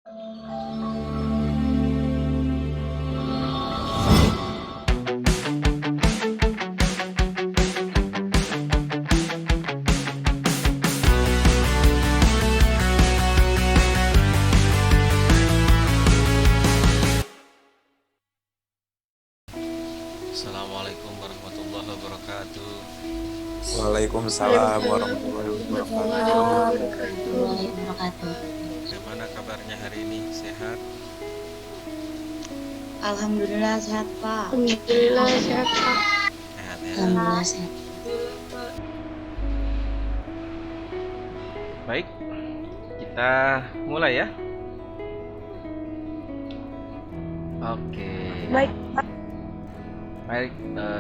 Assalamualaikum warahmatullahi wabarakatuh. Waalaikumsalam warahmatullahi wabarakatuh. Bagaimana kabarnya hari ini? Sehat? Alhamdulillah sehat Pak. Alhamdulillah sehat Pak. Sehat ya. Alhamdulillah sehat. Baik, kita mulai ya. Oke. Baik. Baik,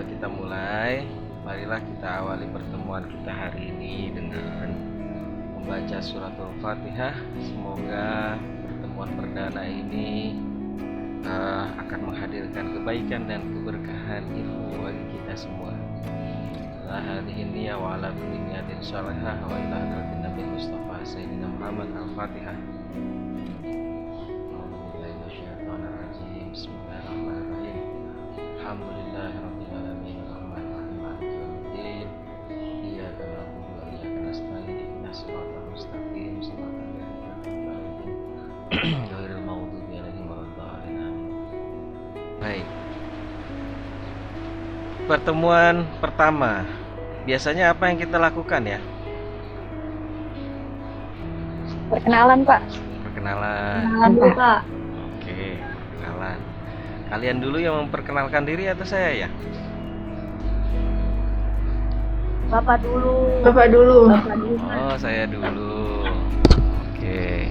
kita mulai. Marilah kita awali pertemuan kita hari ini dengan membaca suratul Fatihah. Semoga pertemuan perdana ini akan menghadirkan kebaikan dan keberkahan ilmu bagi kita semua. La hadhihi niyya wa ala kulli niyatin shalihah wa ila hadratin Nabi Mustafa Sayyidina Muhammad Al-Fatihah. Bismillahirrahmanirrahim. Alhamdulillahirabbil alamin arrahmanir rahim maliki yaumiddin. Iyyaka na'budu wa iyyaka nasta'in ihdinas siratal mustaqim siratal ladzina an'amta 'alaihim ghairil maghdubi 'alaihim waladdallin. Baik. Pertemuan pertama. Biasanya apa yang kita lakukan ya? Perkenalan Pak. Perkenalan. Perkenalan Pak. Oke, perkenalan. Kalian dulu yang memperkenalkan diri atau saya ya? Bapak dulu. Bapak dulu. Oh, saya dulu. Oke.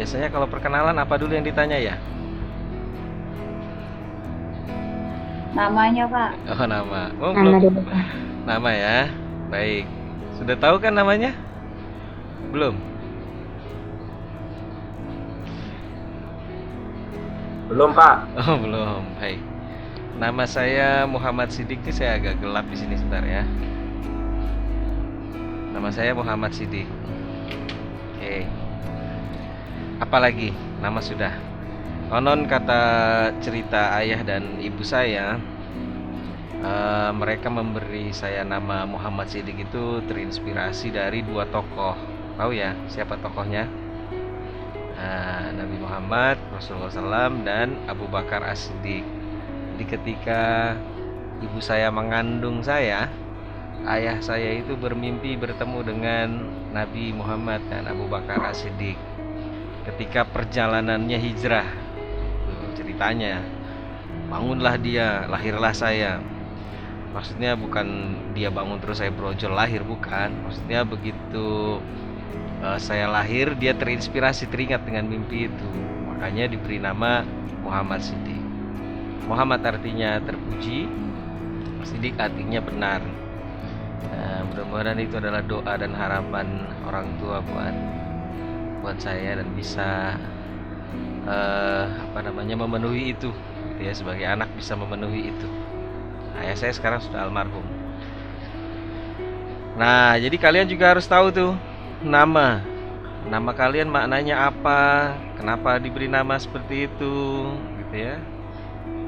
Biasanya kalau perkenalan apa dulu yang ditanya ya? Namanya Pak. Oh, nama. Oh, Nama belum. dulu Pak. Nama ya. Baik. Sudah tahu kan namanya? Belum. Belum Pak. Oh, belum. Baik. Nama saya Muhammad Siddiq. Ini saya agak gelap di sini sebentar ya. Nama saya Muhammad Siddiq. Oke. Apalagi? Nama sudah. Konon kata cerita ayah dan ibu saya, mereka memberi saya nama Muhammad Siddiq itu terinspirasi dari dua tokoh. Tahu ya siapa tokohnya? Nabi Muhammad, Rasulullah SAW, dan Abu Bakar As-Siddiq. Jadi ketika ibu saya mengandung saya, ayah saya itu bermimpi bertemu dengan Nabi Muhammad dan Abu Bakar As-Siddiq. Ketika perjalanannya hijrah, ceritanya, bangunlah dia, lahirlah saya. Maksudnya bukan dia bangun terus saya brojol lahir, bukan. Maksudnya begitu saya lahir, dia terinspirasi, teringat dengan mimpi itu. Makanya diberi nama Muhammad Siddiq. Muhammad artinya terpuji, Siddiq artinya benar. Mudah-mudahan itu adalah doa dan harapan orang tua buat saya, dan bisa memenuhi itu, gitu ya, sebagai anak bisa memenuhi itu. Ayah saya sekarang sudah almarhum. Nah, jadi kalian juga harus tahu tuh nama kalian maknanya apa, kenapa diberi nama seperti itu, gitu ya.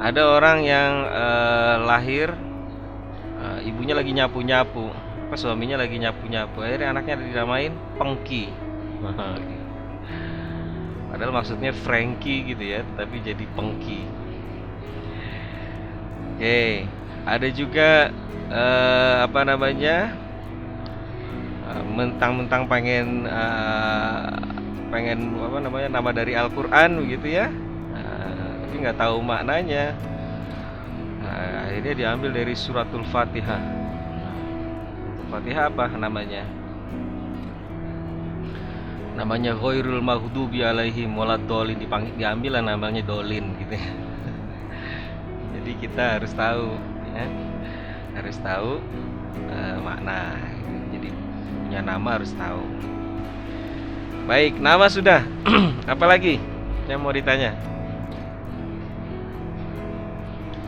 Ada orang yang lahir, ibunya lagi nyapu-nyapu, suaminya lagi nyapu-nyapu, akhirnya anaknya dinamain Pengki. Padahal maksudnya Frankie gitu ya, tapi jadi Pengki. Oke, ada juga mentang-mentang pengen nama dari Al-Quran begitu ya, tapi nggak tahu maknanya. Akhirnya diambil dari suratul Fatihah. Fatihah apa namanya? Namanya ghairul maghdubi alaihim waladdallin, diambil lah namanya dolin gitu ya. Jadi kita harus tahu ya. Harus tahu makna. Jadi punya nama harus tahu. Baik, nama sudah. Apa lagi yang mau ditanya?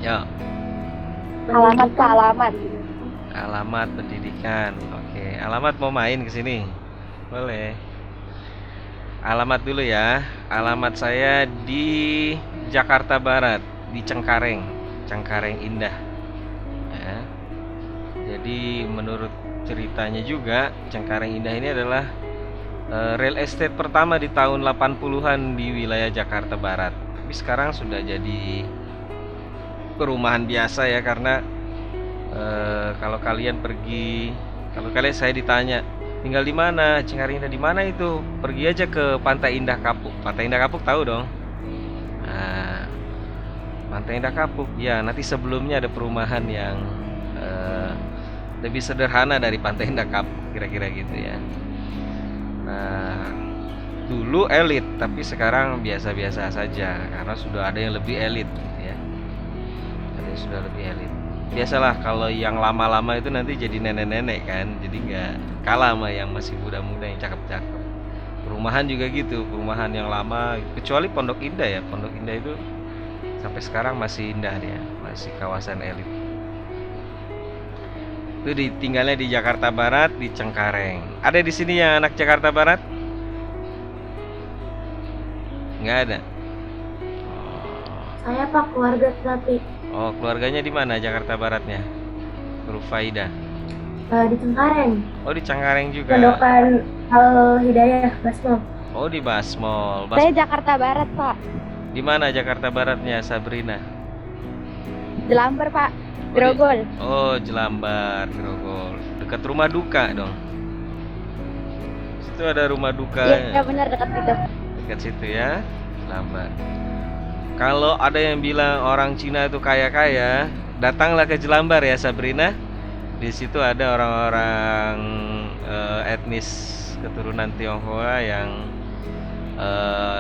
Ya. Alamat Pak, alamat. Alamat pendidikan. Oke, alamat mau main ke sini? Boleh. Alamat dulu ya. Alamat saya di Jakarta Barat, di Cengkareng, Cengkareng Indah. Ya. Jadi menurut ceritanya juga, Cengkareng Indah ini adalah real estate pertama di tahun 80-an di wilayah Jakarta Barat. Tapi sekarang sudah jadi perumahan biasa ya, karena kalau kalian saya ditanya tinggal di mana, Cengkareng Indah di mana itu, pergi aja ke Pantai Indah Kapuk. Pantai Indah Kapuk tahu dong? Nah, Pantai Indah Kapuk ya, nanti sebelumnya ada perumahan yang lebih sederhana dari Pantai Indah Kapuk, kira-kira gitu ya. Nah, dulu elit, tapi sekarang biasa-biasa saja karena sudah ada yang lebih elit gitu ya. Ada yang sudah lebih elit. Biasalah kalau yang lama-lama itu nanti jadi nenek-nenek kan, jadi nggak kalah sama yang masih muda-muda yang cakep-cakep. Perumahan juga gitu, perumahan yang lama, kecuali Pondok Indah ya. Pondok Indah itu sampai sekarang masih indah dia, masih kawasan elit. Itu tinggalnya di Jakarta Barat, di Cengkareng. Ada di sini yang anak Jakarta Barat? Nggak ada. Saya Pak, keluarga tapi Oh, keluarganya di mana Jakarta Baratnya? Rufaidah. di Cengkareng. Oh, di Cengkareng juga. Pondokan Al Hidayah Basmol. Oh, di Basmol. Saya Jakarta Barat, Pak. Di mana Jakarta Baratnya, Sabrina? Jelambar, Pak. Grogol. Oh, Jelambar, Grogol. Dekat rumah duka dong. Situ ada rumah duka. Iya, benar dekat situ. Dekat situ ya, Jelambar. Kalau ada yang bilang orang Cina itu kaya-kaya, datanglah ke Jelambar ya, Sabrina. Di situ ada orang-orang etnis keturunan Tionghoa yang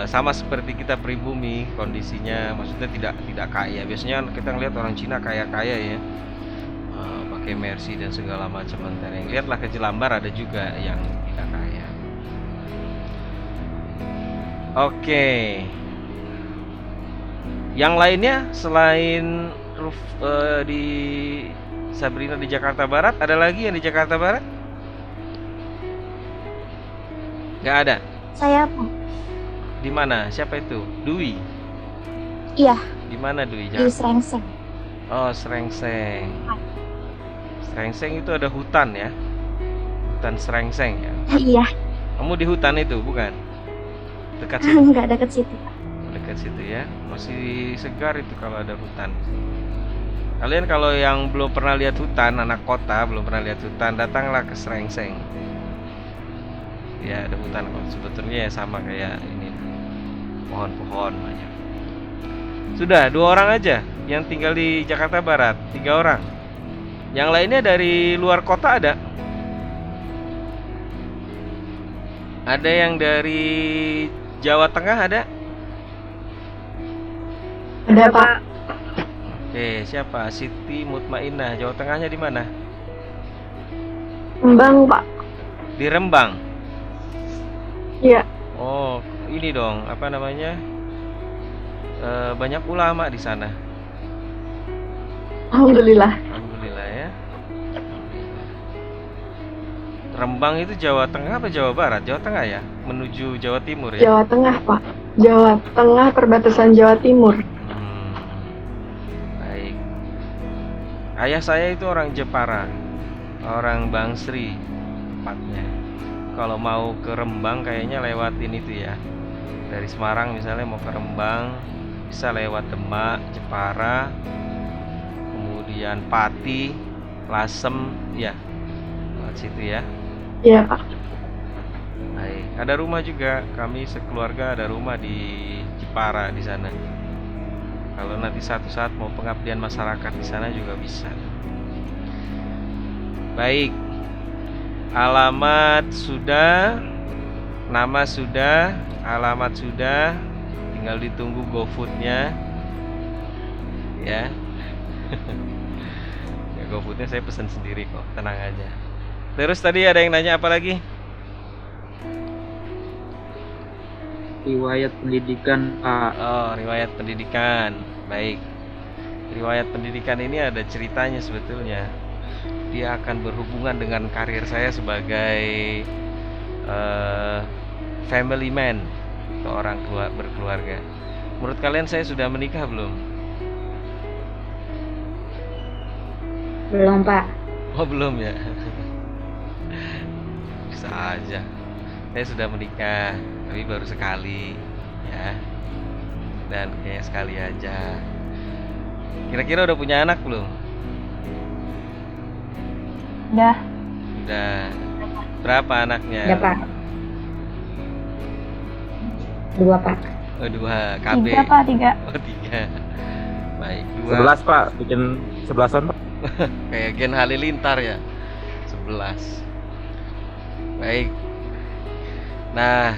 sama seperti kita pribumi, kondisinya maksudnya tidak kaya. Biasanya kita ngelihat orang Cina kaya-kaya ya, pakai Mercy dan segala macam. Lihatlah ke Jelambar, ada juga yang tidak kaya. Oke. Yang lainnya selain di Sabrina di Jakarta Barat, ada lagi yang di Jakarta Barat? Nggak ada. Saya Pak. Di mana? Siapa itu? Dwi. Iya, Di mana Dwi? di Srengseng. Oh, Srengseng. Srengseng itu ada hutan ya? Hutan Srengseng ya? Iya, Kamu di hutan itu bukan? Dekat situ. nggak dekat situ. Dekat situ ya. Masih segar itu kalau ada hutan. Kalian kalau yang belum pernah lihat hutan, anak kota belum pernah lihat hutan, datanglah ke Srengseng. Ya, ada hutan kok. Sebetulnya ya sama kayak ini, pohon-pohon banyak. Sudah 2 orang aja yang tinggal di Jakarta Barat, 3 orang. Yang lainnya dari luar kota ada? Ada yang dari Jawa Tengah ada? Ada Pak. Oke, siapa? Siti Mutmainah. Jawa Tengahnya di mana? Rembang Pak. Di Rembang. Iya. Oh, ini dong, apa namanya? Banyak ulama di sana. Alhamdulillah. Alhamdulillah ya. Alhamdulillah. Rembang itu Jawa Tengah apa Jawa Barat? Jawa Tengah ya, menuju Jawa Timur ya. Jawa Tengah, Pak. Jawa Tengah perbatasan Jawa Timur. Baik. Ayah saya itu orang Jepara, orang Bangsri tepatnya. Kalau mau ke Rembang kayaknya lewatin itu ya. Dari Semarang misalnya mau ke Rembang, bisa lewat Demak, Jepara, kemudian Pati, Lasem, ya, lewat situ ya. Iya, Pak. Baik, ada rumah juga. Kami sekeluarga ada rumah di Jepara di sana. Kalau nanti satu saat mau pengabdian masyarakat di sana juga bisa. Baik, alamat sudah, nama sudah, alamat sudah, tinggal ditunggu GoFood-nya, ya. Ya GoFood-nya saya pesan sendiri kok, tenang aja. Terus tadi ada yang nanya apa lagi? Riwayat pendidikan, Pak. Oh, riwayat pendidikan. Baik. Riwayat pendidikan ini ada ceritanya sebetulnya. Dia akan berhubungan dengan karir saya sebagai family man atau orang tua berkeluarga. Menurut kalian saya sudah menikah belum? Belum, Pak. Oh belum ya. Bisa aja. Saya sudah menikah, tapi baru sekali ya. Dan kayak sekali aja. Kira-kira udah punya anak belum? Udah. Udah. Berapa anaknya? Ada, Pak. 2, Pak. Oh, 2 KB. 3 Pak, 3. Oh 3. Baik, 2. 11 Pak, bikin 11-an Pak. Kayak Gen Halilintar ya. 11. Baik. Nah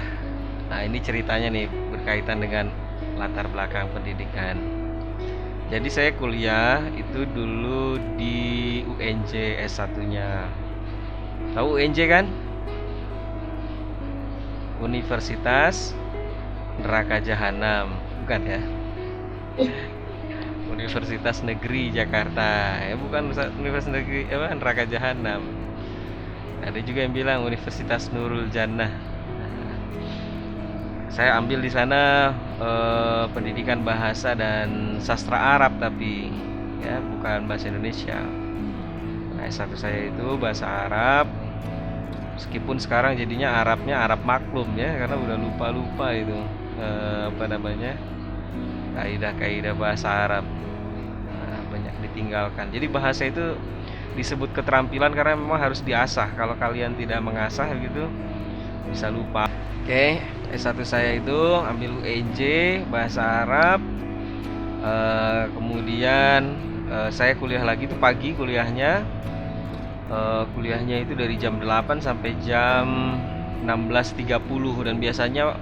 ini ceritanya nih berkaitan dengan latar belakang pendidikan. Jadi saya kuliah itu dulu di UNJ S1-nya. Tahu UNJ kan? Universitas Neraka Jahanam, bukan ya? Universitas Negeri Jakarta. Ya bukan Universitas Negeri Neraka Jahanam. Ada juga yang bilang Universitas Nurul Jannah. Saya ambil di sana pendidikan bahasa dan sastra Arab, tapi ya bukan bahasa Indonesia. Nah, S1 saya itu bahasa Arab. Meskipun sekarang jadinya Arabnya Arab maklum ya, karena udah lupa itu kaidah-kaidah bahasa Arab. Nah, banyak ditinggalkan. Jadi bahasa itu disebut keterampilan karena memang harus diasah. Kalau kalian tidak mengasah gitu bisa lupa. Oke, S1 saya itu ambil UNJ bahasa Arab. Kemudian saya kuliah lagi itu pagi kuliahnya. Kuliahnya itu dari jam 8 sampai jam 16.30 dan biasanya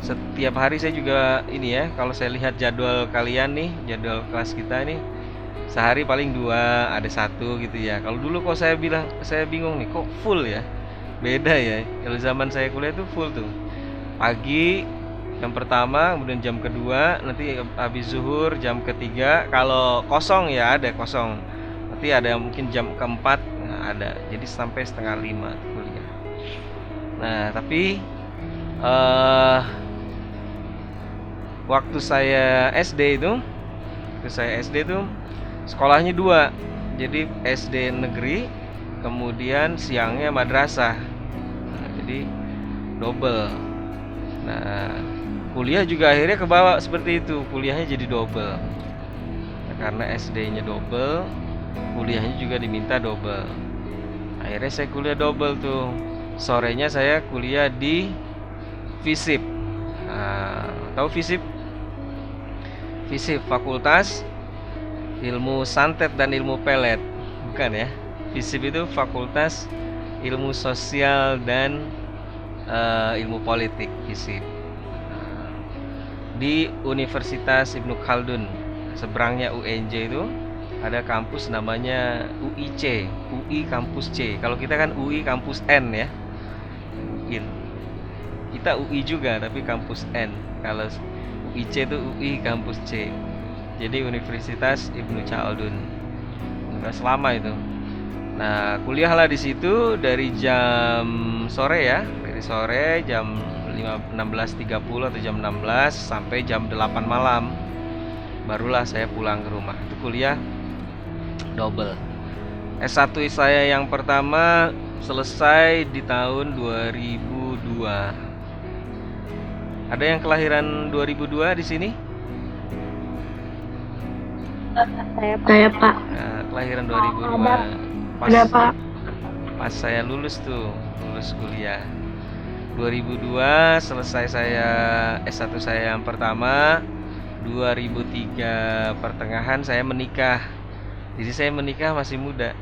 setiap hari saya juga ini ya, kalau saya lihat jadwal kalian nih, jadwal kelas kita nih, sehari paling 2, ada 1 gitu ya. Kalau dulu kok saya bingung nih, kok full ya? Beda ya. Kalau zaman saya kuliah itu full tuh. Pagi jam pertama, kemudian jam kedua, nanti habis zuhur jam ketiga. Kalau kosong ya ada kosong. Nanti ada mungkin jam keempat ada. Jadi sampai setengah 5 kuliah. Nah, tapi waktu saya SD itu sekolahnya 2. Jadi SD negeri, kemudian siangnya madrasah. Nah, jadi double. Nah, kuliah juga akhirnya kebawa seperti itu. Kuliahnya jadi double. Nah, karena SD-nya double, kuliahnya juga diminta double. Akhirnya saya kuliah double tuh. Sorenya saya kuliah di FISIP. Nah, tahu FISIP? FISIP Fakultas Ilmu Santet dan Ilmu Pelet. Bukan ya? FISIP itu Fakultas Ilmu Sosial dan Ilmu Politik, FISIP. Di Universitas Ibnu Khaldun, seberangnya UNJ itu ada kampus namanya UIC, UI kampus C. Kalau kita kan UI kampus N ya. Kita UI juga tapi kampus N. Kalau UIC itu UI kampus C. Jadi Universitas Ibnu Khaldun. Universitas lama itu. Nah, kuliahlah di situ dari jam sore ya, dari sore jam 16.30 atau jam 16 sampai jam 8 malam. Barulah saya pulang ke rumah. Itu kuliah double. S1 saya yang pertama selesai di tahun 2002. Ada yang kelahiran 2002 di sini? Saya Pak. Nah, kelahiran 2002. Ada, Pak. Pas saya lulus kuliah 2002, selesai saya S1 saya yang pertama. 2003 pertengahan saya menikah. Jadi saya menikah masih muda.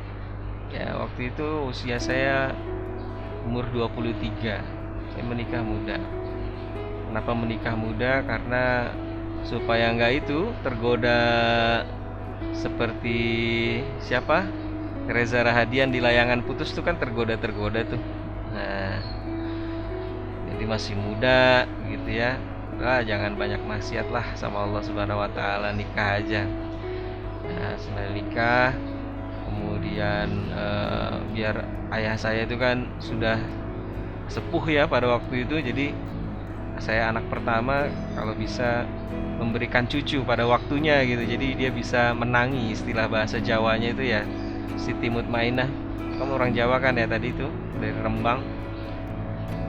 Ya, waktu itu usia saya umur 23. Saya menikah muda. Kenapa menikah muda? Karena supaya enggak itu tergoda seperti siapa? Reza Rahadian di Layangan Putus tuh kan tergoda tuh. Nah, jadi masih muda gitu ya. Jangan banyak maksiat lah sama Allah Subhanahu wa taala, nikah aja. Nah, setelah nikah kemudian biar ayah saya itu kan sudah sepuh ya pada waktu itu, jadi saya anak pertama, kalau bisa memberikan cucu pada waktunya gitu. Jadi dia bisa menangi, istilah bahasa Jawanya itu ya, Siti Mutmainah. Kamu orang Jawa kan ya tadi itu, dari Rembang.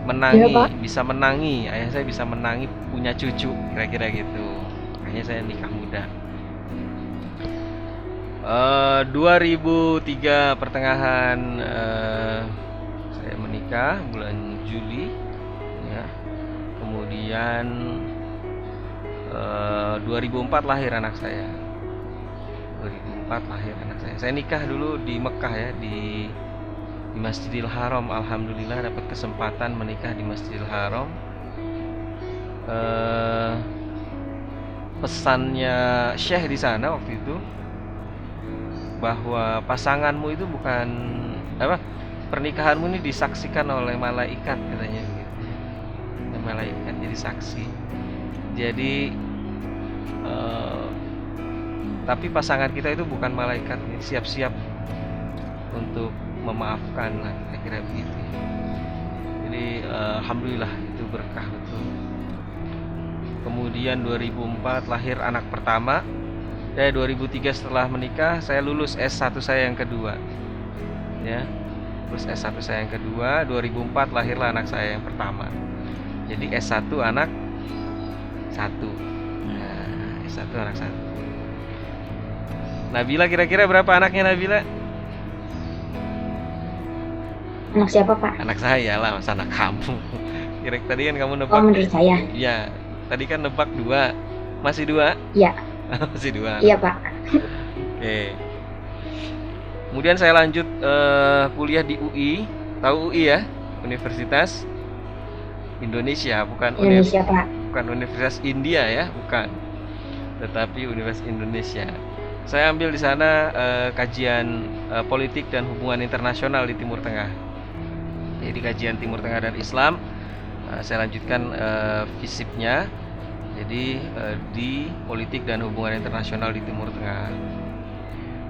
Menangi, Iya, Pak. bisa menangi. Ayah saya bisa menangi punya cucu, kira-kira gitu. Makanya saya nikah muda. 2003 pertengahan saya menikah bulan Juli ya. Kemudian 2004 lahir anak saya. 2004 lahir anak saya. Saya nikah dulu di Mekah ya, di Masjidil Haram. Alhamdulillah dapat kesempatan menikah di Masjidil Haram. Pesannya Syekh di sana waktu itu bahwa pasanganmu itu bukan apa, pernikahanmu ini disaksikan oleh malaikat katanya gitu. Oleh malaikat jadi saksi. Jadi tapi pasangan kita itu bukan malaikat, siap-siap untuk memaafkan lah, kira-kira begitu. Jadi alhamdulillah itu berkah betul. Kemudian 2004 lahir anak pertama. 2003 setelah menikah saya lulus S1 saya yang kedua. Ya. Lulus S1 saya yang kedua, 2004 lahirlah anak saya yang pertama. Jadi S1 anak 1. Nah, S1 anak 1. Nabila kira-kira berapa anaknya Nabila? Anak siapa, Pak? Anak saya lah, masa anak kamu. Kira tadi kan kamu nebak. Oh, menurut saya. Iya, tadi kan nebak 2. Masih 2? Iya. Masih 2. Iya, Pak. Oke. Kemudian saya lanjut kuliah di UI. Tahu UI ya? Universitas Indonesia, bukan Indonesia, Pak. bukan Universitas India ya, bukan. Tetapi Universitas Indonesia. Saya ambil di sana kajian politik dan hubungan internasional di Timur Tengah. Jadi kajian Timur Tengah dan Islam. Saya lanjutkan FISIP-nya. Jadi di politik dan hubungan internasional di Timur Tengah.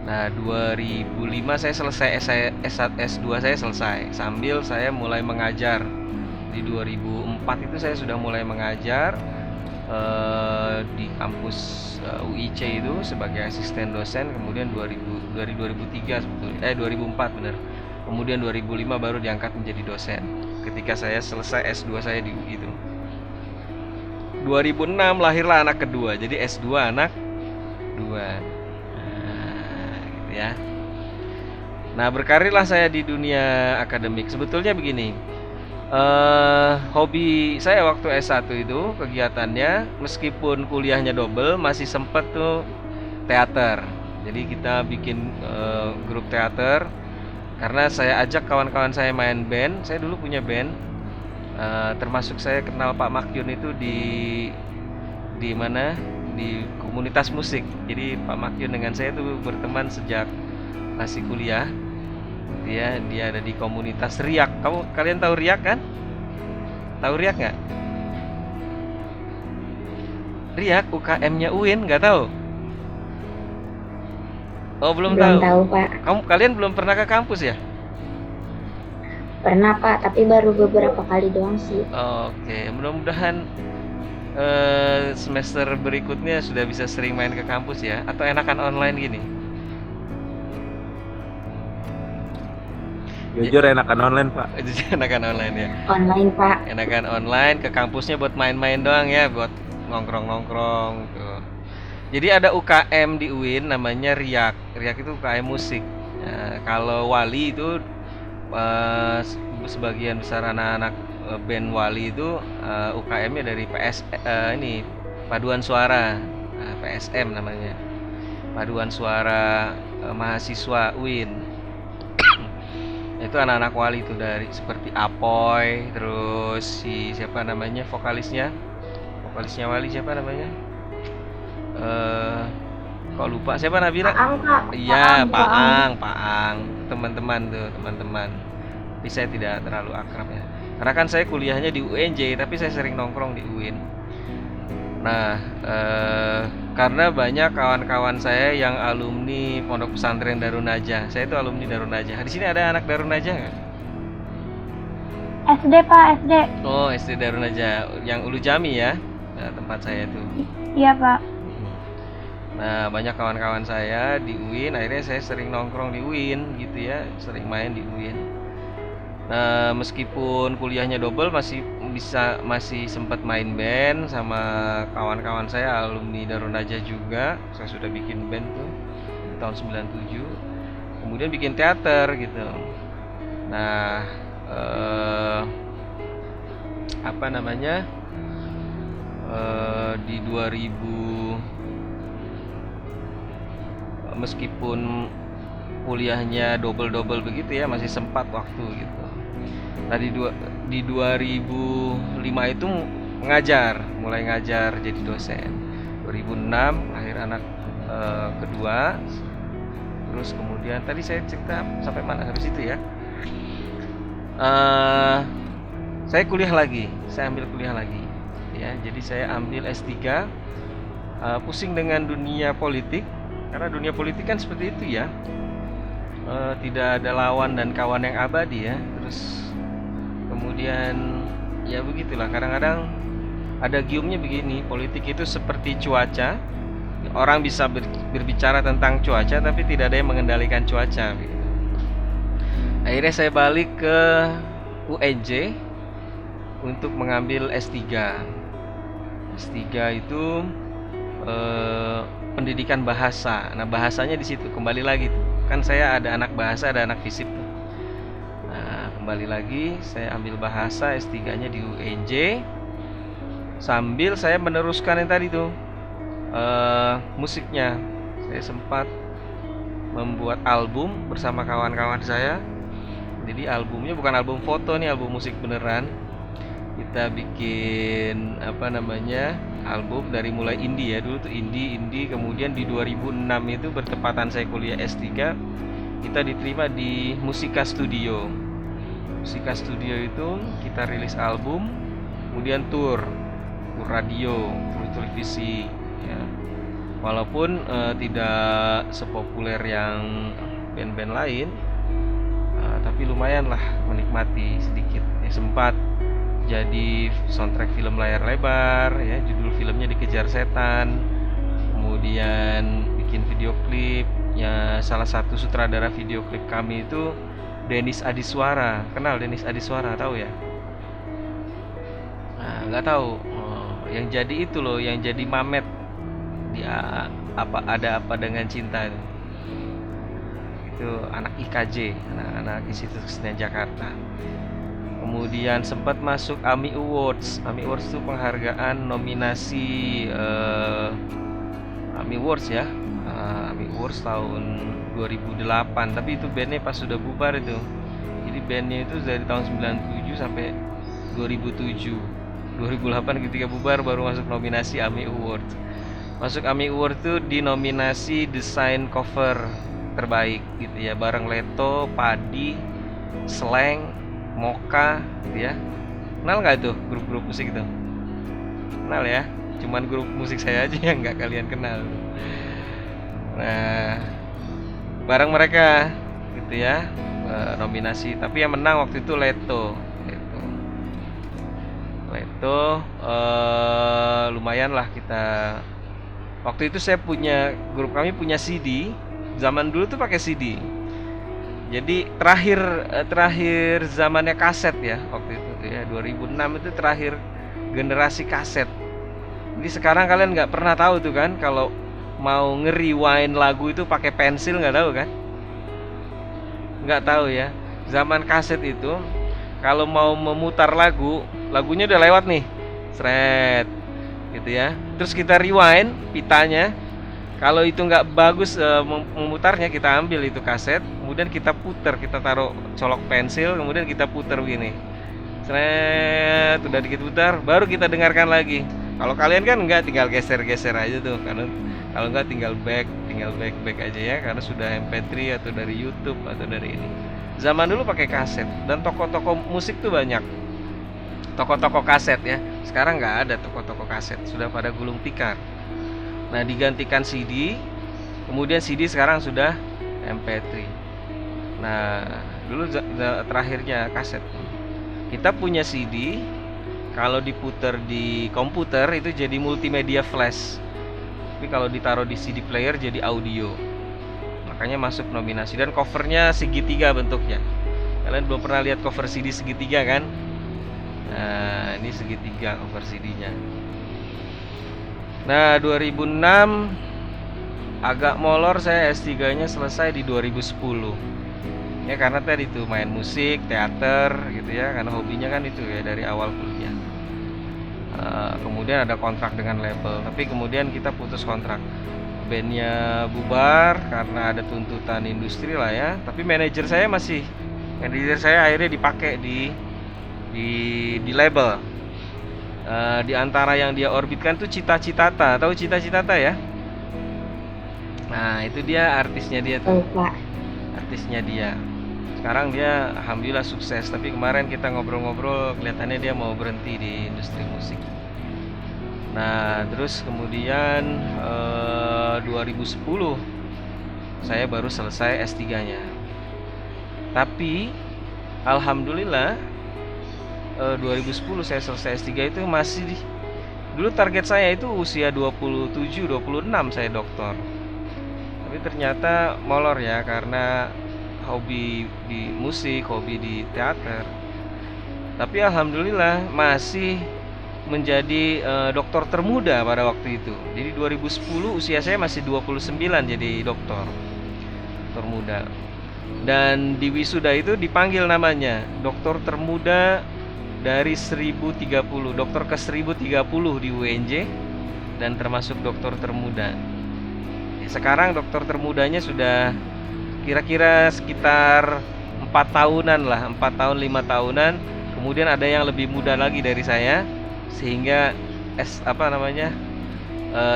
Nah, 2005 saya selesai S2 saya selesai. Sambil saya mulai mengajar. Di 2004 itu saya sudah mulai mengajar di kampus UIC itu sebagai asisten dosen. Kemudian dari 2003 sebetulnya 2004 benar. Kemudian 2005 baru diangkat menjadi dosen. Ketika saya selesai S2 saya di UI itu. 2006 lahirlah anak kedua. Jadi S2 anak 2. Nah, gitu ya. Nah, berkarirlah saya di dunia akademik. Sebetulnya begini. Hobi saya waktu S1 itu kegiatannya meskipun kuliahnya double masih sempet tuh teater. Jadi kita bikin grup teater karena saya ajak kawan-kawan saya main band. Saya dulu punya band. Termasuk saya kenal Pak Makyun itu di mana, di komunitas musik. Jadi Pak Makyun dengan saya itu berteman sejak masih kuliah. Dia ada di komunitas Riak. Kalian tahu Riak kan? Tahu Riak nggak? Riak UKM-nya UIN, nggak tahu? Oh, belum tahu. Belum tahu, Pak. Kalian belum pernah ke kampus ya? Pernah, Pak, tapi baru beberapa kali doang sih. Oke, mudah-mudahan semester berikutnya sudah bisa sering main ke kampus ya, atau enakan online gini. Jujur enakan online, Pak. Itu enakan online ya. Online, Pak. Enakan online, ke kampusnya buat main-main doang ya, buat nongkrong-nongkrong tuh. Jadi ada UKM di UIN namanya Riak. Riak itu UKM musik. Nah, kalau Wali itu sebagian besar anak-anak band Wali itu UKM-nya dari ini Paduan Suara, PSM namanya. Paduan Suara Mahasiswa UIN. Itu anak-anak Wali itu dari seperti Apoy, terus siapa namanya vokalisnya Wali siapa namanya? Kok lupa siapa Nabila? Iya, Paang, teman-teman. Tapi saya tidak terlalu akrab ya. Karena kan saya kuliahnya di UNJ, tapi saya sering nongkrong di UIN. Nah, karena banyak kawan-kawan saya yang alumni Pondok Pesantren Darun Najah. Saya itu alumni Darun Najah. Di sini ada anak Darun Najah nggak? SD Pak, SD. Oh, SD Darun Najah yang Ulu Jami ya. Nah, tempat saya itu. Iya Pak. Nah, banyak kawan-kawan saya di UIN, akhirnya saya sering nongkrong di UIN gitu ya, sering main di UIN. Nah, meskipun kuliahnya double masih sempat main band sama kawan-kawan saya alumni Darun Najah juga. Saya sudah bikin band tuh di tahun 97. Kemudian bikin teater gitu. Nah, apa namanya? Di 2000 meskipun kuliahnya double begitu ya, masih sempat waktu gitu. Nah, di 2005 itu mulai ngajar jadi dosen. 2006 lahir anak kedua. Terus kemudian tadi saya cerita sampai mana, sampai situ ya. Saya ambil kuliah lagi ya. Jadi saya ambil S3, pusing dengan dunia politik. Karena dunia politik kan seperti itu ya, tidak ada lawan dan kawan yang abadi ya. Terus kemudian ya begitulah, kadang-kadang ada giumnya begini, politik itu seperti cuaca. Orang bisa berbicara tentang cuaca tapi tidak ada yang mengendalikan cuaca gitu. Akhirnya saya balik ke UNJ untuk mengambil S3. S3 itu pendidikan bahasa. Nah, bahasanya di situ kembali lagi tuh. Kan saya ada anak bahasa, ada anak fisip tuh. Nah, kembali lagi saya ambil bahasa S3-nya di UNJ. Sambil saya meneruskan yang tadi tuh musiknya. Saya sempat membuat album bersama kawan-kawan saya. Jadi albumnya bukan album foto nih, album musik beneran. Kita bikin album dari mulai indie ya, dulu tuh indie, kemudian di 2006 itu bertepatan saya kuliah S3, kita diterima di Musika Studio. Musika Studio itu kita rilis album, kemudian tur radio, tur televisi ya. Walaupun tidak sepopuler yang band-band lain, tapi lumayan lah menikmati sedikit ya, sempat jadi soundtrack film layar lebar ya, judul filmnya Dikejar Setan. Kemudian bikin video klip ya, salah satu sutradara video klip kami itu Denis Adiswara. Kenal Denis Adiswara, tahu ya? Nah, nggak tahu. Yang jadi itu loh, yang jadi Mamet di Ada Apa Dengan Cinta itu anak IKJ, anak Institut Kesenian Jakarta. Kemudian sempat masuk AMI Awards. AMI Awards itu penghargaan nominasi AMI Awards ya. AMI Awards tahun 2008. Tapi itu bandnya pas sudah bubar itu. Jadi bandnya itu dari tahun 97 sampai 2007. 2008 ketika bubar baru masuk nominasi AMI Awards. Masuk AMI Awards itu di nominasi desain cover terbaik gitu ya, bareng Leto, Padi, Slang, Moka gitu ya. Kenal nggak itu grup-grup musik itu? Kenal ya? Cuman grup musik saya aja yang nggak kalian kenal. Nah, bareng mereka gitu ya, nominasi. Tapi yang menang waktu itu Leto. Lumayan lah kita. Waktu itu grup kami punya CD. Zaman dulu tuh pakai CD. Jadi terakhir zamannya kaset ya waktu itu ya, 2006 itu terakhir generasi kaset. Jadi sekarang kalian nggak pernah tahu tuh kan, kalau mau nge-rewind lagu itu pakai pensil, nggak tahu kan? Nggak tahu ya. Zaman kaset itu kalau mau memutar lagunya udah lewat nih, seret gitu ya. Terus kita rewind pitanya. Kalau itu nggak bagus memutarnya, kita ambil itu kaset, kemudian kita putar, kita taruh colok pensil, kemudian kita putar begini. Seret, udah dikit putar, baru kita dengarkan lagi. Kalau kalian kan nggak, tinggal geser-geser aja tuh, karena kalau nggak tinggal back aja ya, karena sudah MP3 atau dari YouTube atau dari ini. Zaman dulu pakai kaset, dan toko-toko musik tuh banyak. Toko-toko kaset ya. Sekarang nggak ada toko-toko kaset, sudah pada gulung tikar. Nah, digantikan CD, kemudian CD sekarang sudah MP3. Nah, dulu terakhirnya kaset. Kita punya CD, kalau diputer di komputer itu jadi multimedia flash. Tapi kalau ditaruh di CD player jadi audio. Makanya masuk nominasi, dan covernya segitiga bentuknya. Kalian belum pernah lihat cover CD segitiga kan? Nah, ini segitiga cover CD-nya. Nah, 2006 agak molor, saya S3-nya selesai di 2010. Ya karena tadi itu main musik, teater gitu ya, karena hobinya kan itu ya dari awal kuliah. Kemudian ada kontrak dengan label, tapi kemudian kita putus kontrak. Bandnya bubar karena ada tuntutan industri lah ya. Tapi manajer saya akhirnya dipakai di label. Di antara yang dia orbitkan tuh Cita Citata, tahu Cita Citata ya? Nah itu dia artisnya dia tuh, Pak. artisnya dia. Sekarang dia alhamdulillah sukses, tapi kemarin kita ngobrol-ngobrol kelihatannya dia mau berhenti di industri musik. Nah terus kemudian 2010 saya baru selesai S3-nya. Tapi alhamdulillah 2010 saya selesai S3 itu dulu target saya itu usia 27, 26 saya doktor. Tapi ternyata molor ya, karena hobi di musik, hobi di teater. Tapi alhamdulillah masih menjadi dokter termuda pada waktu itu. Jadi 2010 usia saya masih 29 jadi dokter muda. Dan di wisuda itu dipanggil namanya dokter termuda dari 1030, dokter ke 1030 di UNJ, dan termasuk dokter termuda. Sekarang dokter termudanya sudah kira-kira sekitar 4 tahunan lah, 4 tahun 5 tahunan. Kemudian ada yang lebih muda lagi dari saya, sehingga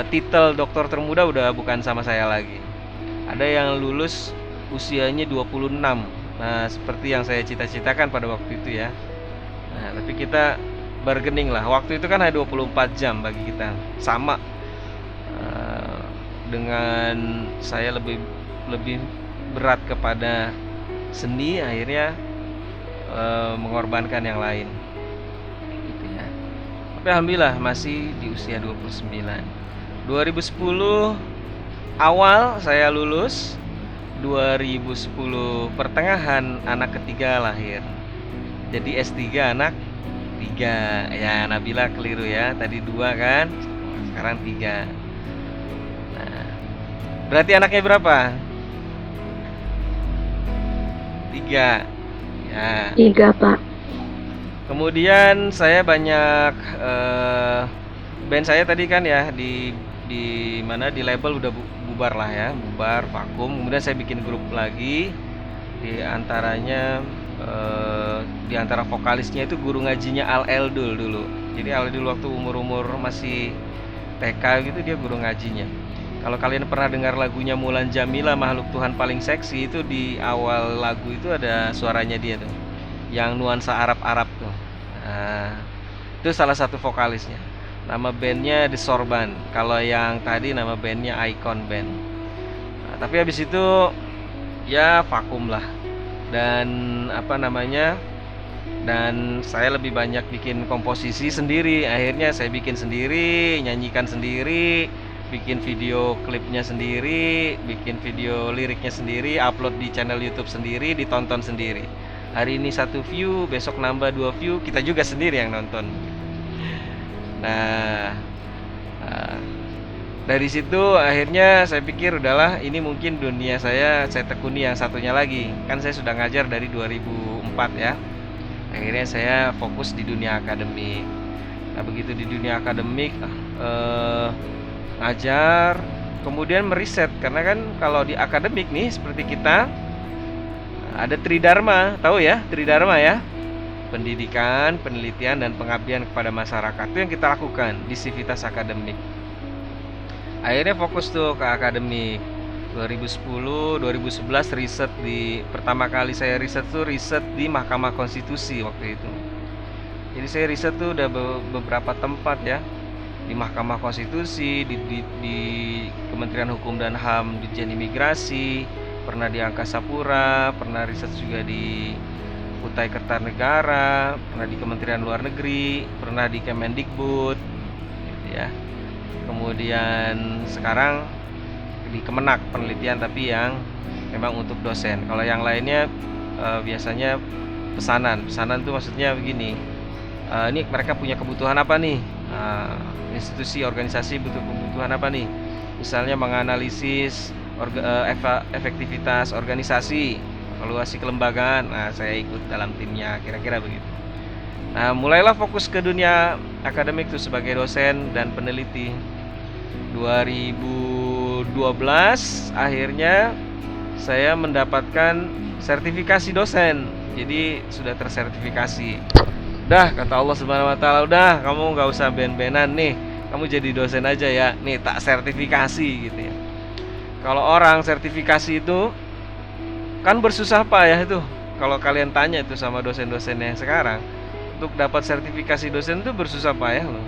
titel dokter termuda udah bukan sama saya lagi. Ada yang lulus usianya 26. Nah, seperti yang saya cita-citakan pada waktu itu ya. Nah, tapi kita bargaining lah. Waktu itu kan hanya 24 jam bagi kita. Sama dengan saya lebih berat kepada seni, akhirnya mengorbankan yang lain. Gitu ya. Tapi alhamdulillah masih di usia 29. 2010 awal saya lulus, 2010 pertengahan anak ketiga lahir. Jadi S3 anak 3. Ya, Nabila keliru ya. Tadi 2 kan? Sekarang 3. Nah, berarti anaknya berapa? 3. Ya. 3, Pak. Kemudian saya banyak band saya tadi kan ya di label udah bubar lah ya, bubar vakum. Kemudian saya bikin grup lagi, di antaranya di antara vokalisnya itu guru ngajinya Al Eldul dulu. Jadi Al Eldul waktu umur masih TK gitu dia guru ngajinya. Kalau kalian pernah dengar lagunya Mulan Jamila, Makhluk Tuhan Paling Seksi, itu di awal lagu itu ada suaranya dia tuh, yang nuansa Arab-Arab tuh. Nah, itu salah satu vokalisnya. Nama bandnya The Sorban. Kalau yang tadi nama bandnya Icon Band. Nah, tapi habis itu ya vakum lah. Dan dan saya lebih banyak bikin komposisi sendiri. Akhirnya saya bikin sendiri, nyanyikan sendiri, bikin video klipnya sendiri, bikin video liriknya sendiri, upload di channel YouTube sendiri, ditonton sendiri. Hari ini 1 view, besok nambah 2 view, kita juga sendiri yang nonton. Nah, dari situ akhirnya saya pikir udahlah, ini mungkin dunia saya tekuni yang satunya lagi. Kan saya sudah ngajar dari 2004 ya. Akhirnya saya fokus di dunia akademik. Nah, begitu di dunia akademik ngajar, kemudian meriset. Karena kan kalau di akademik nih seperti kita ada Tridharma, tahu ya Tridharma ya? Pendidikan, penelitian, dan pengabdian kepada masyarakat. Itu yang kita lakukan di Sivitas Akademik. Akhirnya fokus tuh ke akademik. 2010, 2011 riset pertama kali saya riset di Mahkamah Konstitusi waktu itu. Jadi saya riset tuh udah beberapa tempat ya. Di Mahkamah Konstitusi, di Kementerian Hukum dan HAM, Ditjen Imigrasi, pernah di Angkasa Pura, pernah riset juga di Kutai Kertanegara, pernah di Kementerian Luar Negeri, pernah di Kemendikbud, gitu ya. Kemudian sekarang di Kemenak penelitian, tapi yang memang untuk dosen. Kalau yang lainnya biasanya pesanan tuh maksudnya begini, ini mereka punya kebutuhan apa nih, institusi organisasi butuh kebutuhan apa nih, misalnya menganalisis efektivitas organisasi, evaluasi kelembagaan. Nah, saya ikut dalam timnya, kira-kira begitu. Nah, mulailah fokus ke dunia akademik tuh sebagai dosen dan peneliti. 2012 akhirnya saya mendapatkan sertifikasi dosen. Jadi sudah tersertifikasi. Udah, kata Allah Subhanahu wa taala, udah kamu nggak usah ben-benan nih. Kamu jadi dosen aja ya. Nih tak sertifikasi gitu ya. Kalau orang sertifikasi itu kan bersusah payah itu. Kalau kalian tanya itu sama dosen-dosen yang sekarang, untuk dapat sertifikasi dosen itu bersusah payah loh.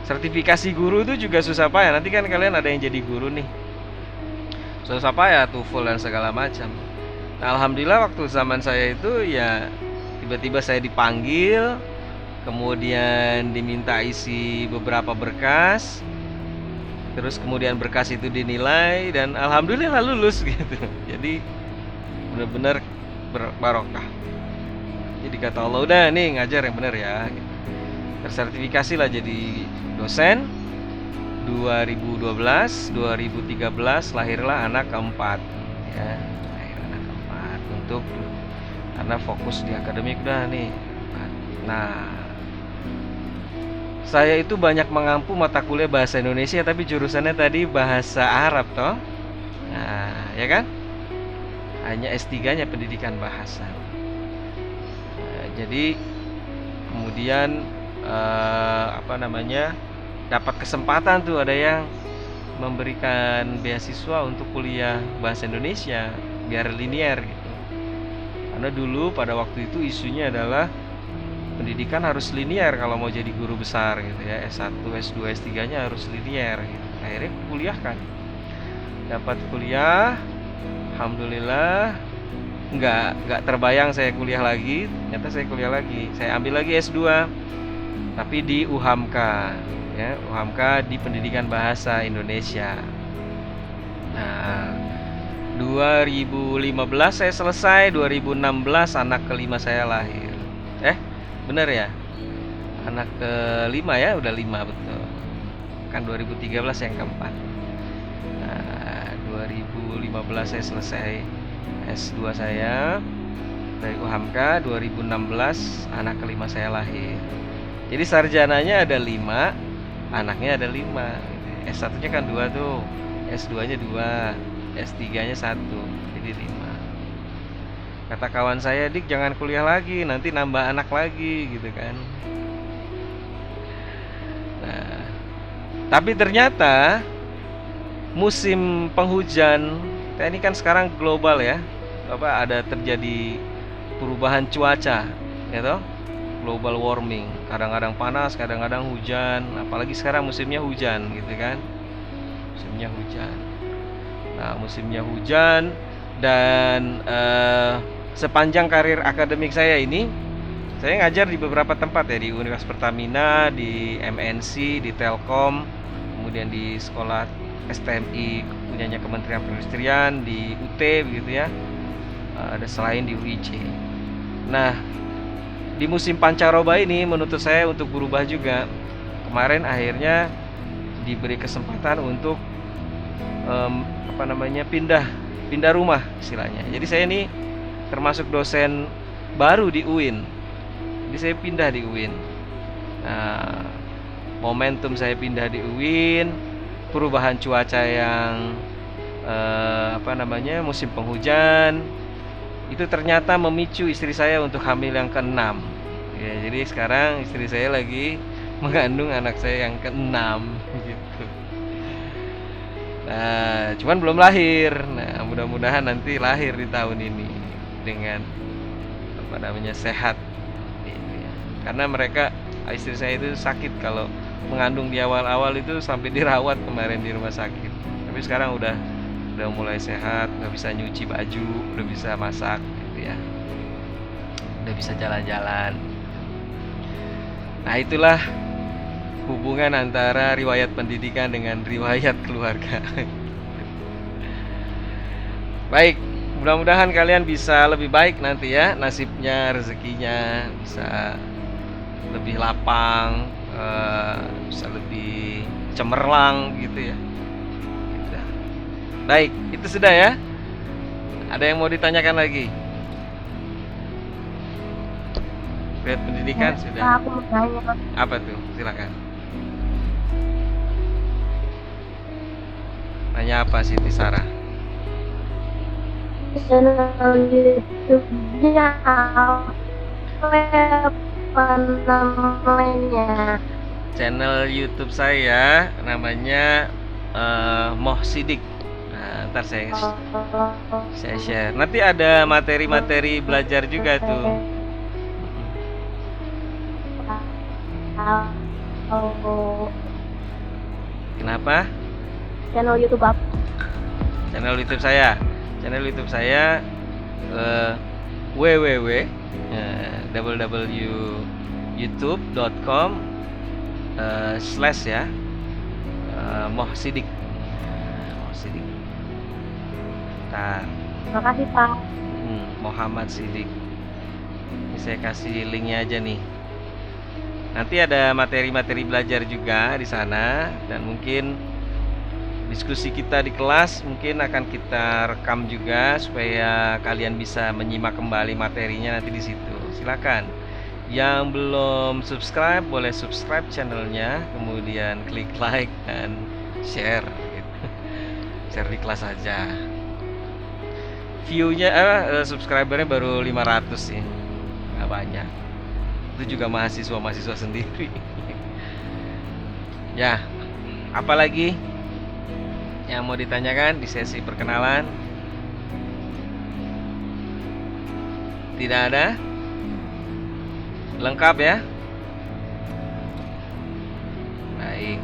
Sertifikasi guru itu juga susah payah. Nanti kan kalian ada yang jadi guru nih, susah payah, TOEFL dan segala macam. Nah, alhamdulillah waktu zaman saya itu ya tiba-tiba saya dipanggil, kemudian diminta isi beberapa berkas, terus kemudian berkas itu dinilai dan alhamdulillah lulus gitu. Jadi benar-benar barokah. Jadi kata Allah, udah nih ngajar yang benar ya. Tersertifikasi lah jadi dosen. 2012, 2013 lahirlah anak keempat ya. Lahir anak keempat untuk karena fokus di akademik udah nih. Nah, saya itu banyak mengampu mata kuliah bahasa Indonesia tapi jurusannya tadi bahasa Arab toh. Nah, ya kan? Hanya S3-nya pendidikan bahasa. Nah, jadi kemudian dapat kesempatan tuh, ada yang memberikan beasiswa untuk kuliah bahasa Indonesia biar linear gitu. Karena dulu pada waktu itu isunya adalah pendidikan harus linear kalau mau jadi guru besar gitu ya. S1, S2, S3-nya harus linear gitu. Akhirnya kuliah kan. Dapat kuliah, alhamdulillah. Nggak terbayang saya kuliah lagi. Ternyata saya kuliah lagi. Saya ambil lagi S2 tapi di UHAMKA ya, UHAMKA di Pendidikan Bahasa Indonesia. Nah, 2015 saya selesai, 2016 anak kelima saya lahir. Bener ya? Anak kelima ya, udah 5 betul. Kan 2013 yang keempat. Nah, 2015 saya selesai S2 saya dari UHAMKA, 2016 anak kelima saya lahir. Jadi sarjananya ada 5, anaknya ada 5. S1-nya kan 2 tuh, S2-nya 2, S3-nya 1, jadi 5. Kata kawan saya, Dik jangan kuliah lagi, nanti nambah anak lagi gitu kan. Nah, tapi ternyata musim penghujan, ini kan sekarang global ya, ada terjadi perubahan cuaca, ya toh? Global warming, kadang-kadang panas, kadang-kadang hujan, apalagi sekarang musimnya hujan gitu kan. Musimnya hujan. Nah, musimnya hujan dan sepanjang karir akademik saya ini, saya ngajar di beberapa tempat ya, di Universitas Pertamina, di MNC, di Telkom, kemudian di sekolah STMI punyanya Kementerian Perindustrian, di UT begitu ya. Ada selain di UIJ. Nah, di musim pancaroba ini menuntut saya untuk berubah juga. Kemarin akhirnya diberi kesempatan untuk pindah rumah istilahnya. Jadi saya ini termasuk dosen baru di UIN. Jadi saya pindah di UIN. Nah, momentum saya pindah di UIN, perubahan cuaca yang musim penghujan, itu ternyata memicu istri saya untuk hamil yang ke-6 ya. Jadi sekarang istri saya lagi mengandung anak saya yang ke-6 gitu. Nah, cuman belum lahir. Nah, mudah-mudahan nanti lahir di tahun ini dengan sehat gitu ya. Karena istri saya itu sakit kalau mengandung di awal-awal itu sampai dirawat kemarin di rumah sakit. Tapi sekarang udah mulai sehat, udah bisa nyuci baju, udah bisa masak gitu ya. Udah udah bisa jalan-jalan. Nah, itulah hubungan antara riwayat pendidikan dengan riwayat keluarga. Baik, mudah-mudahan kalian bisa lebih baik nanti ya, nasibnya, rezekinya bisa lebih lapang, bisa lebih cemerlang gitu ya. Gitu. Baik, itu sudah ya. Ada yang mau ditanyakan lagi? Riwayat pendidikan sudah. Aku mau tanya. Apa tuh? Silakan. Nanya apa Siti Sarah? Channel YouTube-nya apa namanya? Channel YouTube saya namanya Moh Sidik. Nah, ntar saya share. Nanti ada materi-materi belajar juga tuh. Kenapa? Channel YouTube apa? Channel YouTube saya. Channel YouTube saya www.youtube.com / ya Moh Sidik. Moh Sidik. Ntar. Makasih Pak. Muhammad Sidik. Ini saya kasih linknya aja nih. Nanti ada materi-materi belajar juga di sana, dan mungkin diskusi kita di kelas mungkin akan kita rekam juga supaya kalian bisa menyimak kembali materinya nanti di situ. Silakan. Yang belum subscribe boleh subscribe channelnya, kemudian klik like dan share gitu. Share di kelas aja. View-nya subscribernya baru 500 sih. Nggak banyak. Itu juga mahasiswa sendiri. Ya, apalagi yang mau ditanyakan di sesi perkenalan? Tidak ada? Lengkap ya? Baik.